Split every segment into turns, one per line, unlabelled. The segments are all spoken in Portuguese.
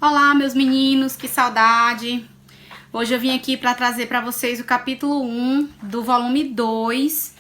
Olá, meus meninos, que saudade! Hoje eu vim aqui para trazer para vocês o capítulo 1 do volume 2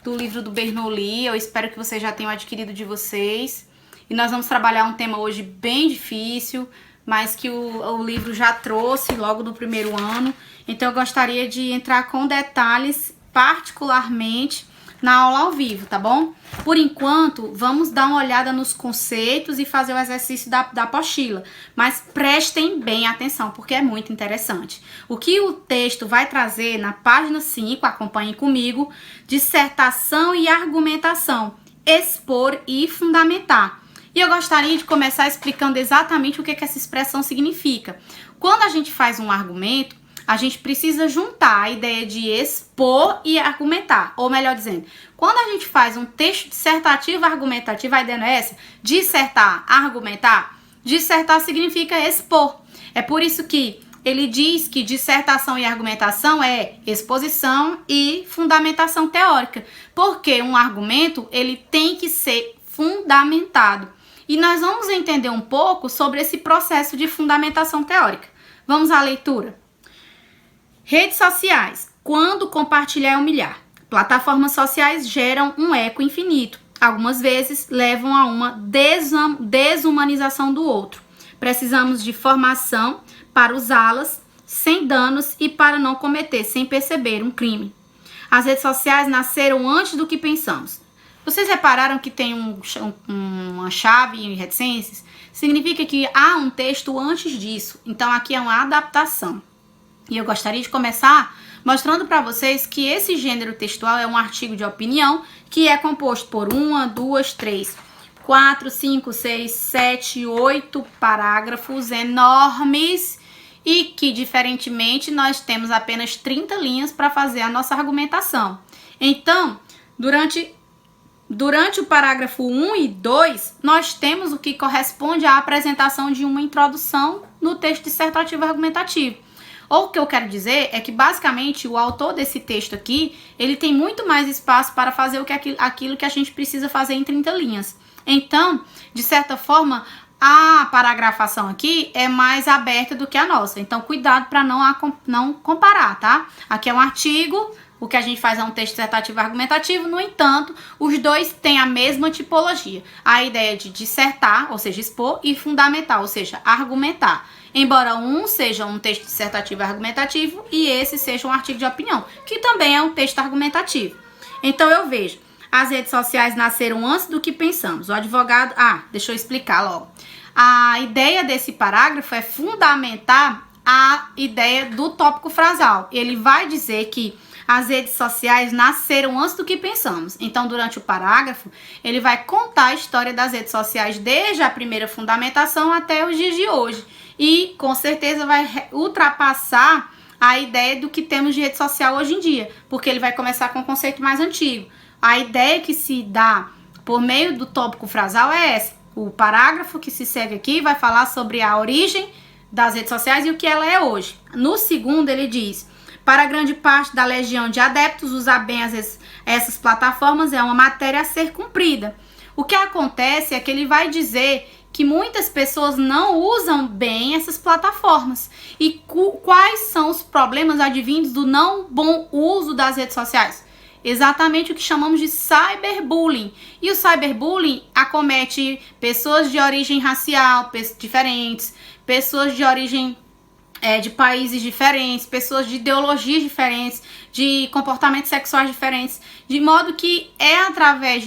do livro do Bernoulli. Eu espero que vocês já tenham adquirido de vocês. E nós vamos trabalhar um tema hoje bem difícil, mas que o livro já trouxe logo no primeiro ano. Então eu gostaria de entrar com detalhes, particularmente na aula ao vivo, tá bom? Por enquanto, vamos dar uma olhada nos conceitos e fazer o exercício da apostila. Mas prestem bem atenção, porque é muito interessante. O que o texto vai trazer na página 5, acompanhem comigo, dissertação e argumentação, expor e fundamentar. E eu gostaria de começar explicando exatamente o que essa expressão significa. Quando a gente faz um argumento, a gente precisa juntar a ideia de expor e argumentar. Ou melhor dizendo, quando a gente faz um texto dissertativo argumentativo, a ideia não é essa? Dissertar, argumentar. Dissertar significa expor. É por isso que ele diz que dissertação e argumentação é exposição e fundamentação teórica. Porque um argumento, ele tem que ser fundamentado. E nós vamos entender um pouco sobre esse processo de fundamentação teórica. Vamos à leitura. Redes sociais. Quando compartilhar é humilhar. Plataformas sociais geram um eco infinito. Algumas vezes levam a uma desumanização do outro. Precisamos de formação para usá-las sem danos e para não cometer, sem perceber, um crime. As redes sociais nasceram antes do que pensamos. Vocês repararam que tem uma chave em reticências? Significa que há um texto antes disso. Então aqui é uma adaptação. E eu gostaria de começar mostrando para vocês que esse gênero textual é um artigo de opinião que é composto por 1, 2, 3, 4, 5, 6, 7, 8 parágrafos enormes e que, diferentemente, nós temos apenas 30 linhas para fazer a nossa argumentação. Então, durante o parágrafo 1 e 2, nós temos o que corresponde à apresentação de uma introdução no texto dissertativo argumentativo. Ou o que eu quero dizer é que, basicamente, o autor desse texto aqui, ele tem muito mais espaço para fazer aquilo que a gente precisa fazer em 30 linhas. Então, de certa forma, a paragrafação aqui é mais aberta do que a nossa. Então, cuidado para não comparar, tá? Aqui é um artigo, o que a gente faz é um texto dissertativo argumentativo, no entanto, os dois têm a mesma tipologia. A ideia de dissertar, ou seja, expor, e fundamentar, ou seja, argumentar. Embora um seja um texto dissertativo argumentativo e esse seja um artigo de opinião, que também é um texto argumentativo. Então eu vejo, as redes sociais nasceram antes do que pensamos. O advogado... deixa eu explicar logo. A ideia desse parágrafo é fundamentar a ideia do tópico frasal. Ele vai dizer que as redes sociais nasceram antes do que pensamos. Então, durante o parágrafo, ele vai contar a história das redes sociais desde a primeira fundamentação até os dias de hoje. E, com certeza, vai ultrapassar a ideia do que temos de rede social hoje em dia, porque ele vai começar com um conceito mais antigo. A ideia que se dá por meio do tópico frasal é essa. O parágrafo que se segue aqui vai falar sobre a origem das redes sociais e o que ela é hoje. No segundo, ele diz: para grande parte da legião de adeptos, usar bem essas plataformas é uma matéria a ser cumprida. O que acontece é que ele vai dizer que muitas pessoas não usam bem essas plataformas. E quais são os problemas advindos do não bom uso das redes sociais? Exatamente o que chamamos de cyberbullying. E o cyberbullying acomete pessoas de origem racial diferentes, pessoas de origem de países diferentes, pessoas de ideologias diferentes, de comportamentos sexuais diferentes, de modo que é através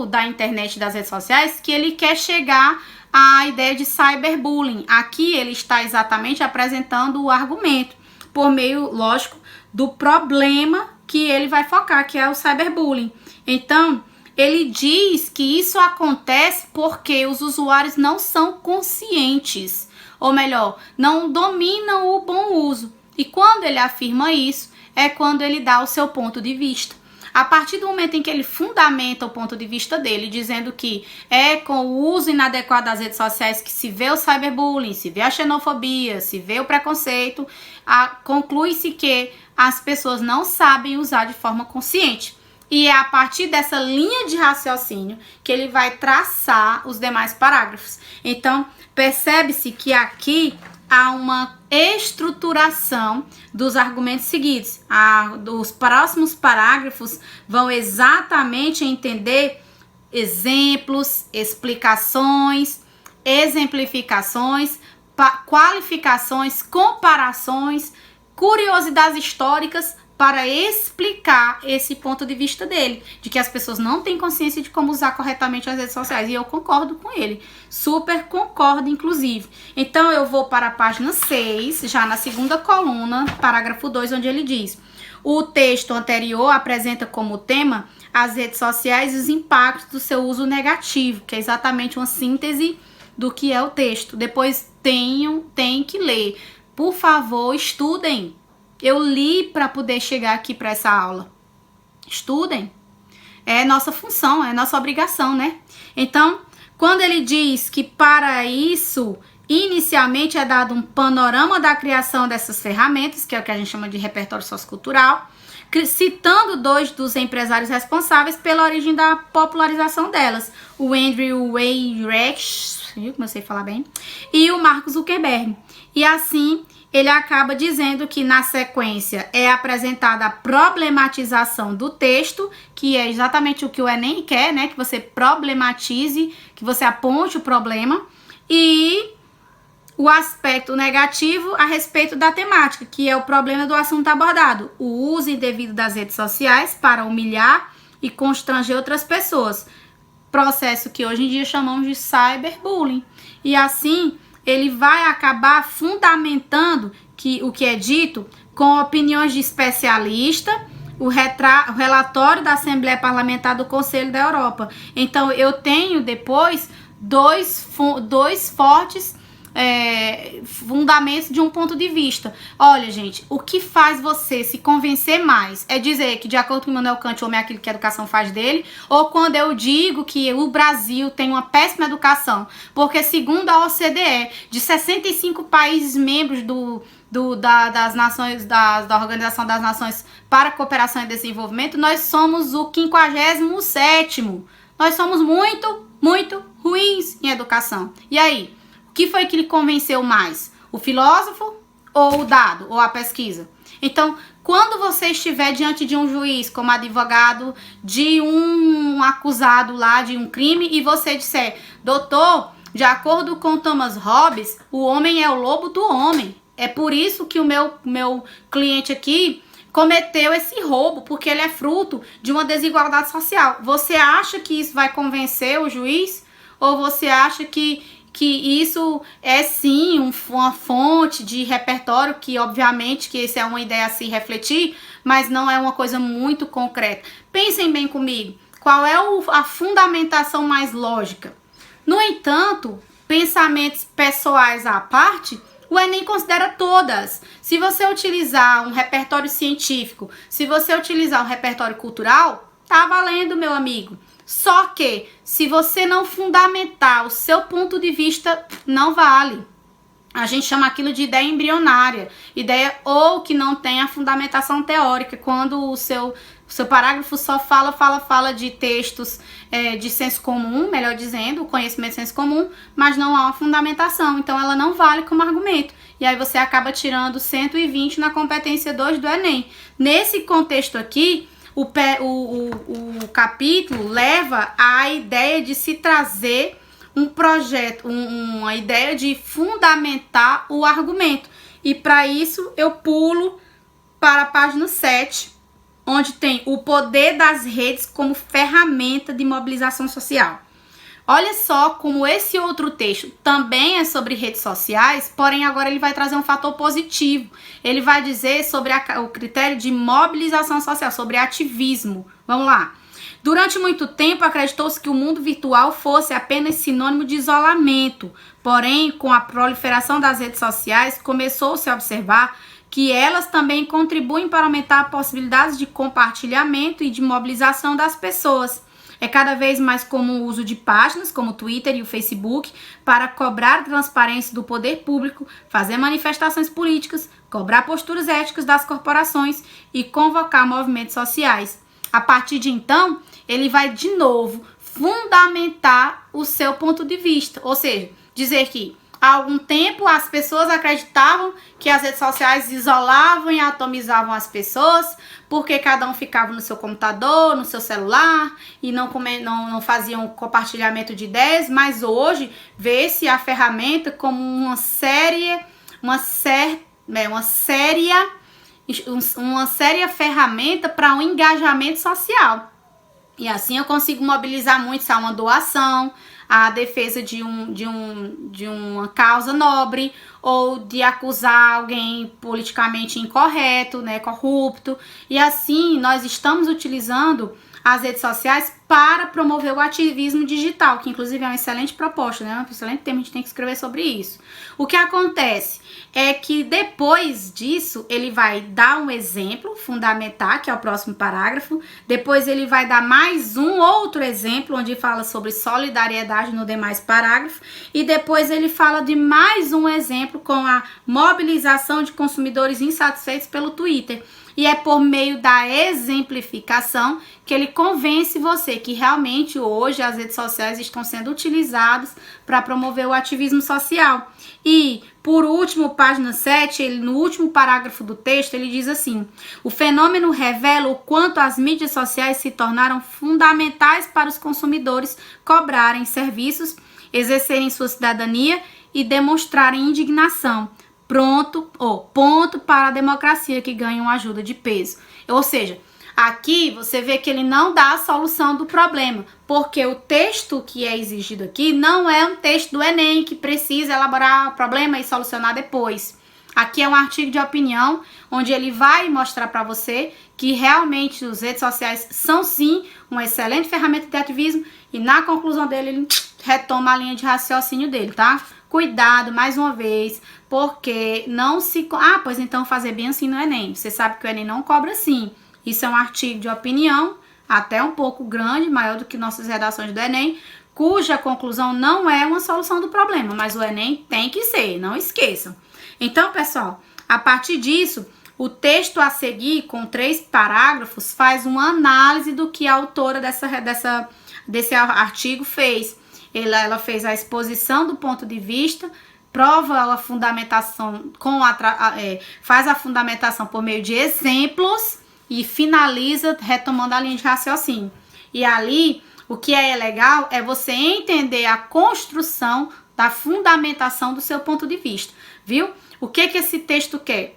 da internet e das redes sociais que ele quer chegar à ideia de cyberbullying. Aqui ele está exatamente apresentando o argumento, por meio, lógico, do problema que ele vai focar, que é o cyberbullying. Então, ele diz que isso acontece porque os usuários não são conscientes, ou melhor, não dominam o bom uso. E quando ele afirma isso, é quando ele dá o seu ponto de vista. A partir do momento em que ele fundamenta o ponto de vista dele, dizendo que é com o uso inadequado das redes sociais que se vê o cyberbullying, se vê a xenofobia, se vê o preconceito, conclui-se que as pessoas não sabem usar de forma consciente. E é a partir dessa linha de raciocínio que ele vai traçar os demais parágrafos. Então, percebe-se que aqui há uma estruturação dos argumentos seguidos. Os próximos parágrafos vão exatamente entender exemplos, explicações, exemplificações, qualificações, comparações, curiosidades históricas para explicar esse ponto de vista dele, de que as pessoas não têm consciência de como usar corretamente as redes sociais. E eu concordo com ele, super concordo, inclusive. Então eu vou para a página 6, já na segunda coluna, parágrafo 2, onde ele diz: o texto anterior apresenta como tema as redes sociais e os impactos do seu uso negativo, que é exatamente uma síntese do que é o texto. Depois tem que ler. Por favor, estudem. Eu li para poder chegar aqui para essa aula. Estudem. É nossa função, é nossa obrigação, né? Então, quando ele diz que para isso, inicialmente é dado um panorama da criação dessas ferramentas, que é o que a gente chama de repertório sociocultural, citando 2 dos empresários responsáveis pela origem da popularização delas, o Andrew Weyrecht, como eu sei falar bem, e o Mark Zuckerberg. E assim, ele acaba dizendo que na sequência é apresentada a problematização do texto, que é exatamente o que o Enem quer, né? Que você problematize, que você aponte o problema, e o aspecto negativo a respeito da temática, que é o problema do assunto abordado, o uso indevido das redes sociais para humilhar e constranger outras pessoas, processo que hoje em dia chamamos de cyberbullying. E assim, ele vai acabar fundamentando o que é dito com opiniões de especialista, o relatório da Assembleia Parlamentar do Conselho da Europa. Então, eu tenho depois dois fortes fundamentos de um ponto de vista. Olha, gente, o que faz você se convencer mais é dizer que, de acordo com Immanuel Kant, o homem é aquilo que a educação faz dele, ou quando eu digo que o Brasil tem uma péssima educação, porque segundo a OCDE, de 65 países membros das nações, da Organização das Nações para a Cooperação e Desenvolvimento, nós somos o 57º. Nós somos muito, muito ruins em educação. E aí? O que foi que lhe convenceu mais? O filósofo ou o dado, ou a pesquisa? Então, quando você estiver diante de um juiz como advogado de um acusado lá de um crime e você disser: doutor, de acordo com Thomas Hobbes, o homem é o lobo do homem. É por isso que o meu cliente aqui cometeu esse roubo, porque ele é fruto de uma desigualdade social. Você acha que isso vai convencer o juiz? Ou você acha que isso é sim uma fonte de repertório, que obviamente que isso é uma ideia a se refletir, mas não é uma coisa muito concreta. Pensem bem comigo, qual é a fundamentação mais lógica? No entanto, pensamentos pessoais à parte, o Enem considera todas. Se você utilizar um repertório científico, se você utilizar um repertório cultural, tá valendo, meu amigo. Só que, se você não fundamentar o seu ponto de vista, não vale. A gente chama aquilo de ideia embrionária. Ideia ou que não tem a fundamentação teórica, quando o seu parágrafo só fala de textos de senso comum, melhor dizendo, o conhecimento de senso comum, mas não há uma fundamentação. Então, ela não vale como argumento. E aí você acaba tirando 120 na competência 2 do Enem. Nesse contexto aqui, o capítulo leva à ideia de se trazer um projeto, uma ideia de fundamentar o argumento. E para isso eu pulo para a página 7, onde tem o poder das redes como ferramenta de mobilização social. Olha só como esse outro texto também é sobre redes sociais, porém agora ele vai trazer um fator positivo. Ele vai dizer sobre o critério de mobilização social, sobre ativismo. Vamos lá. Durante muito tempo acreditou-se que o mundo virtual fosse apenas sinônimo de isolamento. Porém, com a proliferação das redes sociais, começou-se a observar que elas também contribuem para aumentar as possibilidades de compartilhamento e de mobilização das pessoas. É cada vez mais comum o uso de páginas como o Twitter e o Facebook para cobrar transparência do poder público, fazer manifestações políticas, cobrar posturas éticas das corporações e convocar movimentos sociais. A partir de então, ele vai de novo fundamentar o seu ponto de vista, ou seja, dizer que há algum tempo as pessoas acreditavam que as redes sociais isolavam e atomizavam as pessoas, porque cada um ficava no seu computador, no seu celular e não faziam compartilhamento de ideias, mas hoje vê-se a ferramenta como uma séria ferramenta para um engajamento social. E assim eu consigo mobilizar muitos a uma doação, a defesa de uma causa nobre, ou de acusar alguém politicamente incorreto, né, corrupto. E assim nós estamos utilizando as redes sociais para promover o ativismo digital, que inclusive é uma excelente proposta, né? Um excelente tema, a gente tem que escrever sobre isso. O que acontece é que depois disso, ele vai dar um exemplo, fundamentar, que é o próximo parágrafo, depois ele vai dar mais um outro exemplo, onde fala sobre solidariedade no demais parágrafo, e depois ele fala de mais um exemplo com a mobilização de consumidores insatisfeitos pelo Twitter. E é por meio da exemplificação que ele convence você que realmente hoje as redes sociais estão sendo utilizadas para promover o ativismo social. E, por último, página 7, no último parágrafo do texto, ele diz assim: o fenômeno revela o quanto as mídias sociais se tornaram fundamentais para os consumidores cobrarem serviços, exercerem sua cidadania e demonstrarem indignação. Ponto para a democracia que ganha uma ajuda de peso. Ou seja, aqui você vê que ele não dá a solução do problema, porque o texto que é exigido aqui não é um texto do Enem que precisa elaborar o problema e solucionar depois. Aqui é um artigo de opinião, onde ele vai mostrar para você que realmente as redes sociais são sim uma excelente ferramenta de ativismo, e na conclusão dele ele retoma a linha de raciocínio dele, tá? Cuidado, mais uma vez, porque não se... pois então fazer bem assim no Enem. Você sabe que o Enem não cobra assim. Isso é um artigo de opinião, até um pouco grande, maior do que nossas redações do Enem, cuja conclusão não é uma solução do problema, mas o Enem tem que ser, não esqueçam. Então, pessoal, a partir disso, o texto a seguir, com 3 parágrafos, faz uma análise do que a autora desse artigo fez. Ela fez a exposição do ponto de vista, prova a fundamentação, faz a fundamentação por meio de exemplos e finaliza retomando a linha de raciocínio. E ali, o que é legal é você entender a construção da fundamentação do seu ponto de vista, viu? O que esse texto quer?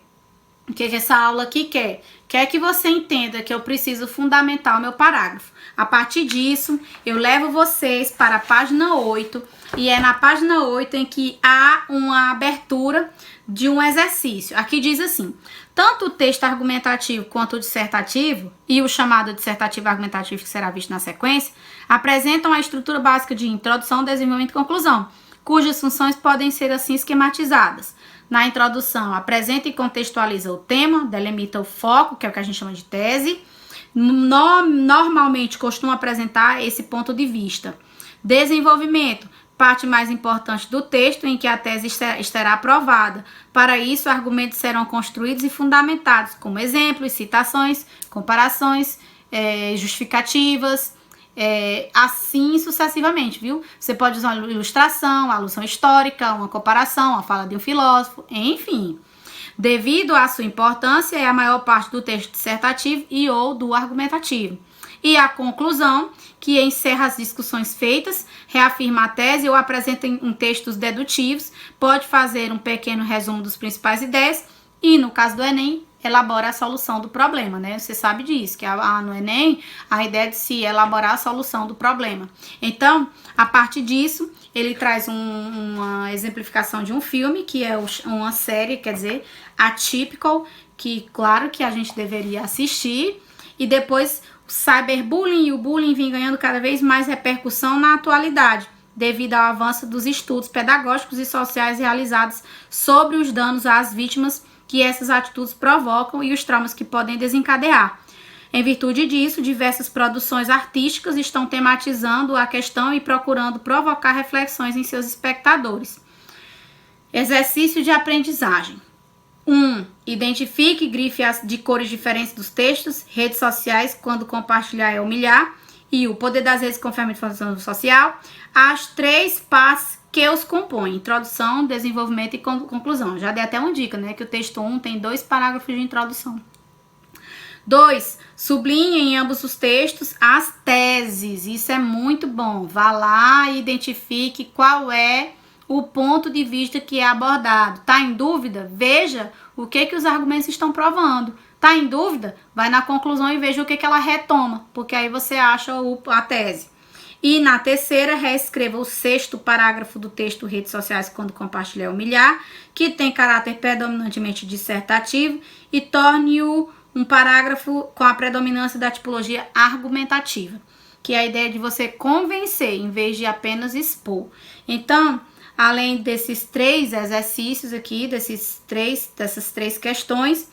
O que essa aula aqui quer? Quer que você entenda que eu preciso fundamentar o meu parágrafo. A partir disso, eu levo vocês para a página 8, e é na página 8 em que há uma abertura de um exercício. Aqui diz assim: tanto o texto argumentativo quanto o dissertativo, e o chamado dissertativo argumentativo que será visto na sequência, apresentam a estrutura básica de introdução, desenvolvimento e conclusão, cujas funções podem ser assim esquematizadas. Na introdução, apresenta e contextualiza o tema, delimita o foco, que é o que a gente chama de tese. Normalmente costuma apresentar esse ponto de vista. Desenvolvimento, parte mais importante do texto em que a tese estará aprovada. Para isso, argumentos serão construídos e fundamentados, como exemplos, citações, comparações, justificativas, assim sucessivamente, viu? Você pode usar uma ilustração, uma alusão histórica, uma comparação, a fala de um filósofo, enfim. Devido à sua importância, é a maior parte do texto dissertativo e ou do argumentativo. E a conclusão, que encerra as discussões feitas, reafirma a tese ou apresenta em textos dedutivos, pode fazer um pequeno resumo das principais ideias e, no caso do Enem, elabora a solução do problema, né? Você sabe disso, que no Enem, a ideia é de se elaborar a solução do problema. Então, a partir disso, ele traz uma exemplificação de um filme, que é uma série, quer dizer, Atypical, que claro que a gente deveria assistir, e depois o cyberbullying e o bullying vem ganhando cada vez mais repercussão na atualidade, devido ao avanço dos estudos pedagógicos e sociais realizados sobre os danos às vítimas que essas atitudes provocam e os traumas que podem desencadear. Em virtude disso, diversas produções artísticas estão tematizando a questão e procurando provocar reflexões em seus espectadores. Exercício de aprendizagem. Identifique e grife de cores diferentes dos textos. Redes sociais, quando compartilhar é humilhar. E o poder das redes conforme a informação social. As 3 partes que os compõem. Introdução, desenvolvimento e conclusão. Já dei até uma dica, né? Que o texto 1 tem 2 parágrafos de introdução. 2. Sublinhe em ambos os textos as teses. Isso é muito bom. Vá lá e identifique qual é o ponto de vista que é abordado. Tá em dúvida? Veja o que os argumentos estão provando. Tá em dúvida? Vai na conclusão e veja o que ela retoma, porque aí você acha a tese. E na terceira, reescreva o 6º parágrafo do texto Redes Sociais quando compartilhar e humilhar, que tem caráter predominantemente dissertativo, e torne-o um parágrafo com a predominância da tipologia argumentativa, que é a ideia de você convencer em vez de apenas expor. Então, além desses 3 exercícios aqui, dessas três questões,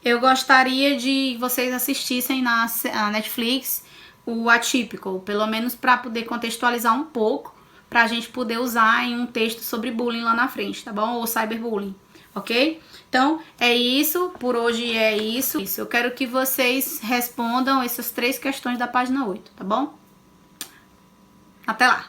eu gostaria de vocês assistissem na Netflix o Atypical, pelo menos para poder contextualizar um pouco, para a gente poder usar em um texto sobre bullying lá na frente, tá bom? Ou cyberbullying, ok? Então, é isso, por hoje é isso. Eu quero que vocês respondam essas 3 questões da página 8, tá bom? Até lá!